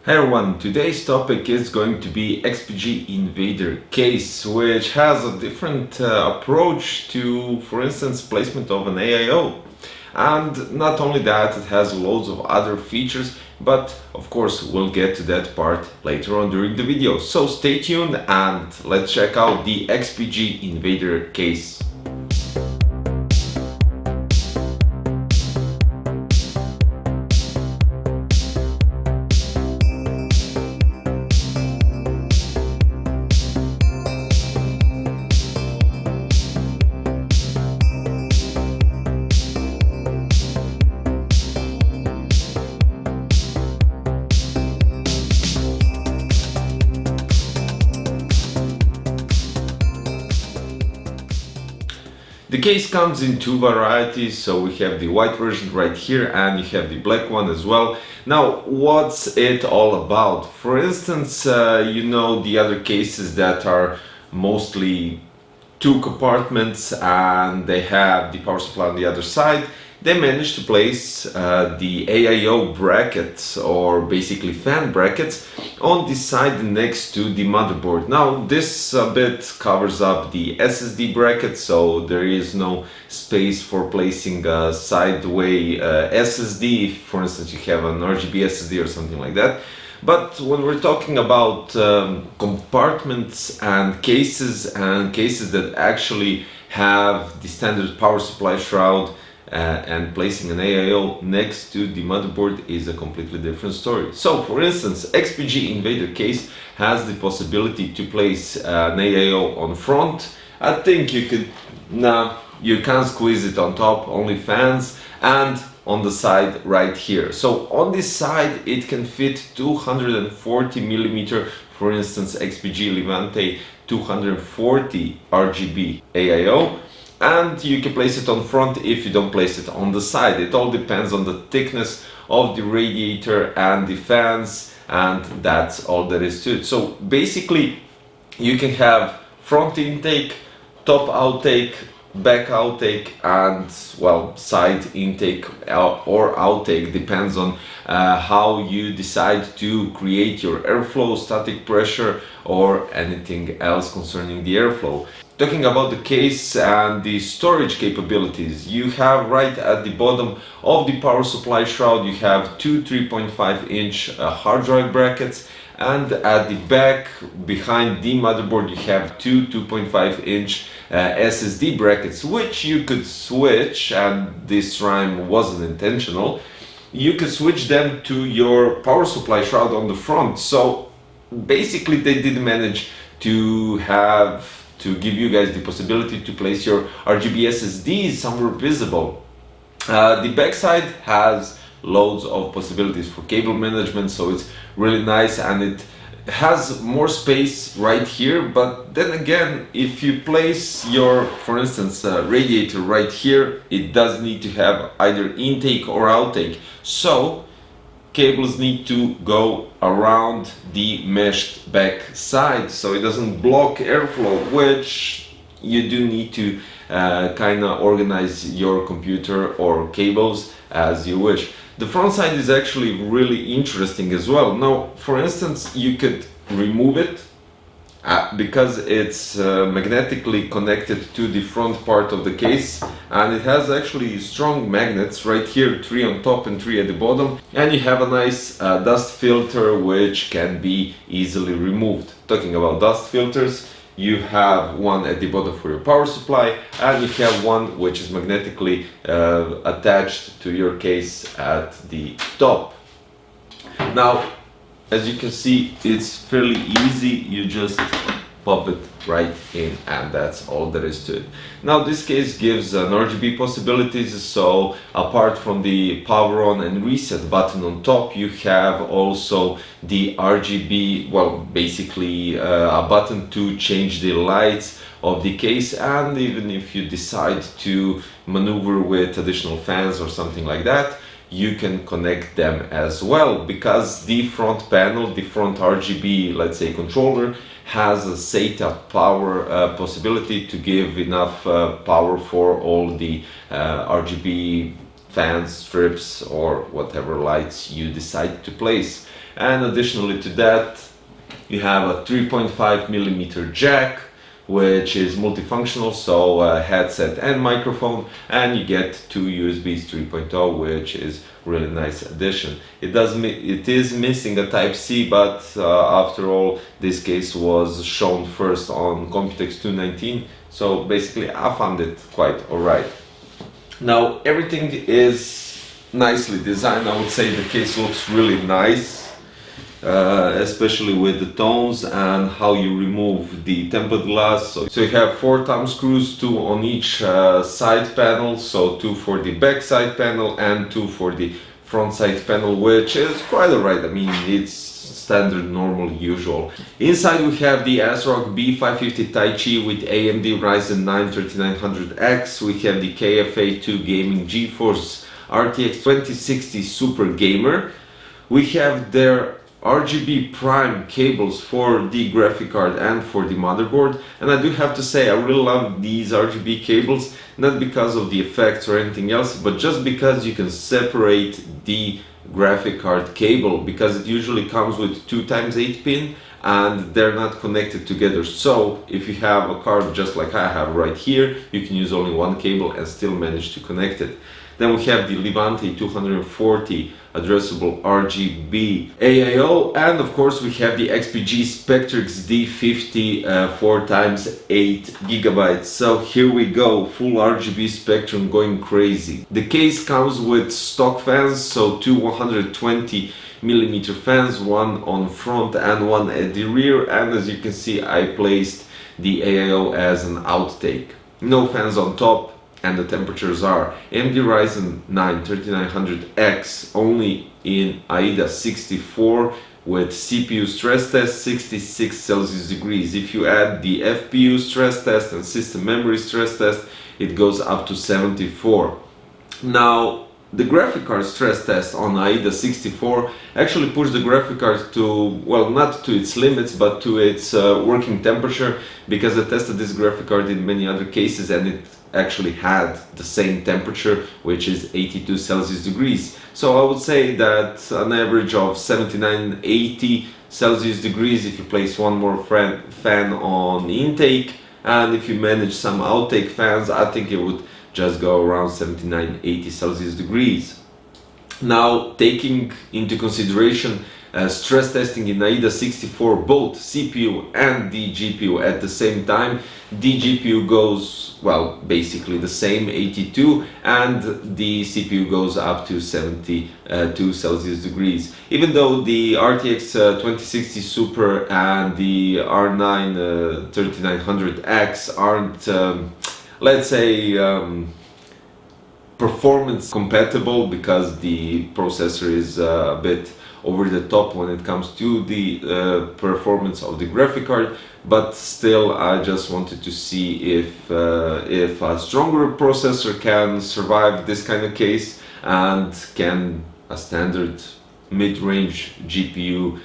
Hi everyone, today's topic is going to be Xpg Invader Case, which has a different approach to, for instance, placement of an AIO. And not only that, it has loads of other features, but of course we'll get to that part later on during the video. So stay tuned and let's check out the Xpg Invader Case. The case comes in two varieties, so we have the white version right here and you have the black one as well. Now, what's it all about? For instance, the other cases that are mostly two compartments and they have the power supply on the other side. They managed to place the AIO brackets, or basically fan brackets, on the side next to the motherboard. Now this a bit covers up the SSD bracket, so there is no space for placing a sideway SSD, if for instance you have an RGB SSD or something like that. But when we're talking about compartments and cases that actually have the standard power supply shroud, and placing an AIO next to the motherboard is a completely different story. So for instance, Xpg Invader Case has the possibility to place an AIO on front. I think you could, you can't squeeze it on top, only fans, and on the side right here. So on this side it can fit 240mm, for instance Xpg Levante 240 RGB AIO. And you can place it on front if you don't place it on the side. It all depends on the thickness of the radiator and the fans, and that's all there is to it. So basically you can have front intake, top outtake, back outtake, and well, side intake or outtake, depends on how you decide to create your airflow, static pressure, or anything else concerning the airflow. Talking about the case and the storage capabilities, you have right at the bottom of the power supply shroud, you have two 3.5-inch hard drive brackets, and at the back behind the motherboard you have two 2.5-inch SSD brackets, which you could switch, and this rhyme wasn't intentional. You could switch them to your power supply shroud on the front. So basically they did manage to give you guys the possibility to place your RGB SSDs somewhere visible. The backside has loads of possibilities for cable management, so it's really nice, and it has more space right here. But then again, if you place your, for instance, radiator right here, it does need to have either intake or outtake. So cables need to go around the meshed back side so it doesn't block airflow, which you do need to kind of organize your computer or cables as you wish. The front side is actually really interesting as well. Now, for instance, you could remove it because it's magnetically connected to the front part of the case, and it has actually strong magnets right here, 3 on top and 3 at the bottom, and you have a nice dust filter which can be easily removed. Talking about dust filters, you have one at the bottom for your power supply, and you have one which is magnetically attached to your case at the top. Now, as you can see, it's fairly easy. You just pop it right in, and that's all there is to it. Now this case gives an RGB possibilities, so apart from the power on and reset button on top, you have also the RGB, well, basically a button to change the lights of the case, and even if you decide to maneuver with additional fans or something like that, you can connect them as well, because the front panel, the front RGB, let's say, controller has a SATA power possibility to give enough power for all the RGB fans, strips, or whatever lights you decide to place. And additionally to that, you have a 3.5mm jack, which is multifunctional, so headset and microphone, and you get two USBs 3.0, which is really nice addition. It is missing a Type-C, but after all, this case was shown first on Computex 219, so basically I found it quite alright. Now everything is nicely designed. I would say the case looks really nice. Especially with the tones and how you remove the tempered glass. So you have 4 thumb screws, 2 on each side panel, so 2 for the back side panel and 2 for the front side panel, which is quite alright. I mean, it's standard, normal, usual. Inside we have the ASRock B550 Taichi with AMD Ryzen 9 3900X. We have the KFA2 Gaming GeForce RTX 2060 Super Gamer. We have their RGB prime cables for the graphic card and for the motherboard, and I do have to say I really love these RGB cables, not because of the effects or anything else, but just because you can separate the graphic card cable, because it usually comes with 2x8 pin and they're not connected together. So if you have a card just like I have right here, you can use only one cable and still manage to connect it. Then we have the Levante 240 addressable RGB AIO, and of course we have the Xpg Spectrix D50 4x8GB. So here we go, full RGB spectrum going crazy. The case comes with stock fans, so 2 120mm fans, one on front and one at the rear, and as you can see I placed the AIO as an outtake. No fans on top. And the temperatures are AMD Ryzen 9 3900X only in AIDA 64 with CPU stress test 66 Celsius degrees. If you add the FPU stress test and system memory stress test, it goes up to 74. Now the graphic card stress test on AIDA 64 actually pushed the graphic card to, well, not to its limits, but to its working temperature, because I tested this graphic card in many other cases and it actually had the same temperature, which is 82 Celsius degrees. So I would say that an average of 79-80 Celsius degrees if you place one more fan on intake, and if you manage some outtake fans, I think it would just go around 79-80 Celsius degrees. Now, taking into consideration stress testing in AIDA 64 both CPU and the GPU at the same time, the GPU goes, well, basically the same, 82, and the CPU goes up to 72 Celsius degrees. Even though the RTX 2060 Super and the R9 3900X aren't, let's say, performance compatible, because the processor is a bit over the top when it comes to the performance of the graphic card, but still I just wanted to see if a stronger processor can survive this kind of case, and can a standard mid-range GPU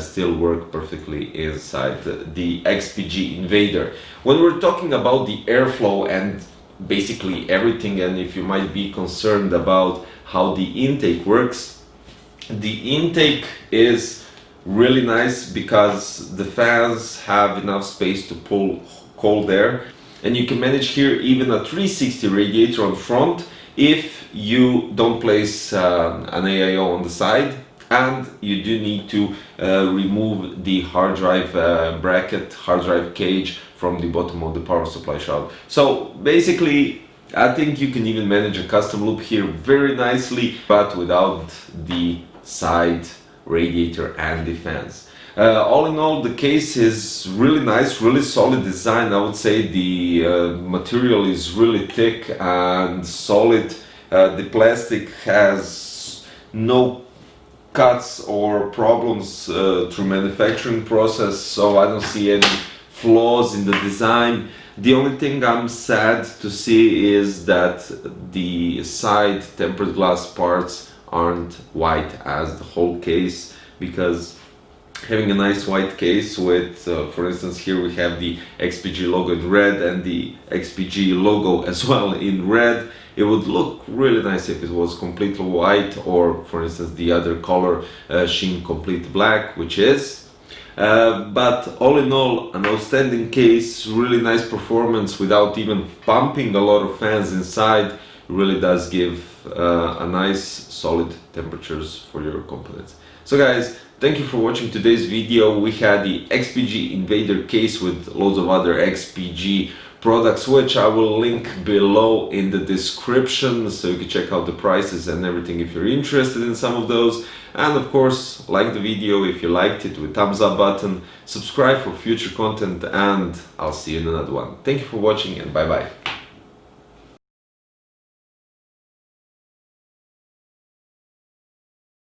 still work perfectly inside the Xpg Invader. When we're talking about the airflow and basically everything, and if you might be concerned about how the intake works, the intake is really nice because the fans have enough space to pull cold air, and you can manage here even a 360 radiator on front if you don't place an AIO on the side, and you do need to remove the hard drive bracket, hard drive cage from the bottom of the power supply shroud. So basically I think you can even manage a custom loop here very nicely, but without the side radiator and the fans. All in all, the case is really nice, really solid design. I would say the material is really thick and solid. The plastic has no cuts or problems through manufacturing process, so I don't see any flaws in the design. The only thing I'm sad to see is that the side tempered glass parts aren't white as the whole case, because having a nice white case with, for instance, here we have the Xpg logo in red and the Xpg logo as well in red. It would look really nice if it was completely white, or for instance the other color sheen complete black, which is. But all in all, an outstanding case, really nice performance without even pumping a lot of fans inside. Really does give a nice solid temperatures for your components. So guys, thank you for watching today's video. We had the Xpg Invader case with loads of other Xpg products, which I will link below in the description, so you can check out the prices and everything if you're interested in some of those. And of course, like the video if you liked it with thumbs up button, subscribe for future content, and I'll see you in another one. Thank you for watching, and bye bye.